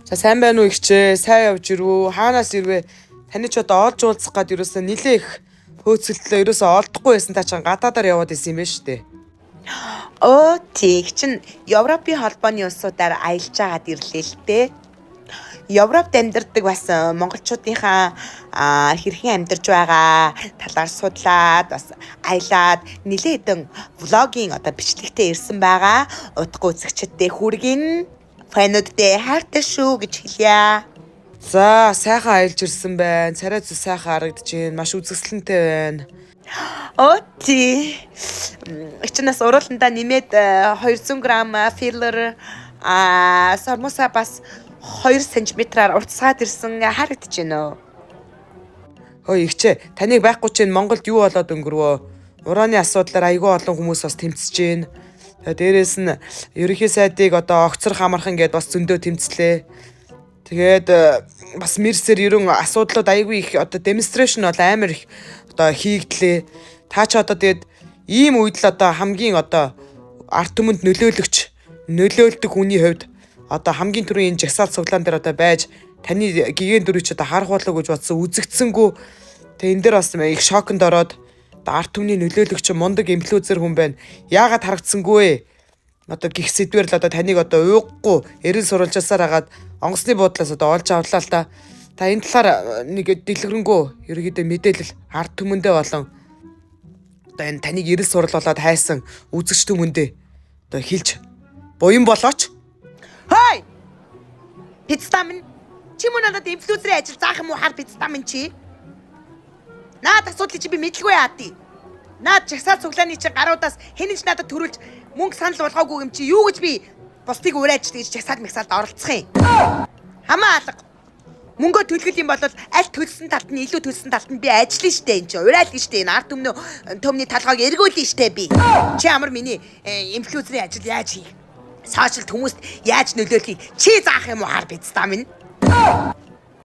За сайн байна уу ихчээ? Сайн явж ирвүү? Хаанаас ирвэ? Таны ч одоо олж уулзах гад ерөөсөө нилээ их хөөцөлтлөө ерөөсөө олдохгүй байсан та чинь гадаадаар яваад исэн юм байна шүү дээ. Оо тийх чин Европын холбооны улсуудаар аялж байгаад ирлээ л дээ. Европт амьдардаг бас монголчуудынхаа хэрхэн амьдарч байгаа талаар судлаад бас аялаад нилээдэн влогийн одоо бичлэгтэй ирсэн байгаа. Утга үзэгчдэд хүргэн фануудтай хайртай шүү гэж хэлье. За сайхан аялж ирсэн байна. Царай зүс сайхан харагдаж байна. Маш үзэсгэлэнтэй байна. Оо тий. Ичнээс урууландаа нэмээд 200 г филлер сормоса бас 2 см-аар уртсаад ирсэн харагдаж байна. Хөөе ихчээ, таныг байхгүй чинь Монголд юу болоод өнгөрвөө? Ураны асуудлаар айгүй олон хүмүүс бас тэмцэж байна. Дээрээс нь ерөнхий сайдыг одоо огцрох амархан гэдээ бас зөндөө тэмцлээ. Тэгээд бас мэрсээр ерөн асуудлууд айгүй их одоо демонстрашн бол амар их одоо хийгдлээ. Та ч одоо тэгээд ийм үед л одоо хамгийн одоо ард түмэнд нөлөөлдөг хүний хувьд одоо хамгийн түрүүний энэ жагсаалт цуглаан дээр одоо байж таны гигэн дөрвч одоо харах болов гэж бодсон үзэгдсэнгүү. Тэгээ энэ дээр бас их шоконд ороод ард түмний нөлөөлөгч мундаг инфлюенсер хүн байна. Яагаад харагдсангүй вэ? Одоо гих сэдвэр л одоо таныг одоо ууггүй эрен сурвалжсаар хагаад онгоцны буудлаас одоо олж авлаа л та. Та энэ талаар нэг дэлгэрэнгүй ерөөдөө мэдээлэл ард түмэндээ болон одоо энэ таныг эрен сурлуулад хайсан үзэгч түмэндээ одоо хэлж буян болооч. Хой! Пиццамын чи мөн надад инфлюенсерийн ажил заах юм уу хар пиццамын чи? Наад асуудлыг чи би мэдлгүй яатий. Наад жагсаал цуглааны чи гаруудаас хэнийч надад төрүүлж мөнгө санал болгоогүй юм чи юу гэж би бусдыг урайж тэгж жагсаал мэгсаалд оролцох юм. Хамаа алга. Мөнгө төлгөл юм бол аль төлсөн талд нь илүү төлсөн талд нь би ажиллана штэ энэ чи урайлна штэ энэ ард төмний талгааг эргүүлнэ штэ би. Чи амар миний инфлюенсерийн ажил яаж хий? Сошиалд хүмүүст яаж нөлөөлөхийг чи заах юм уу хар пиццамын?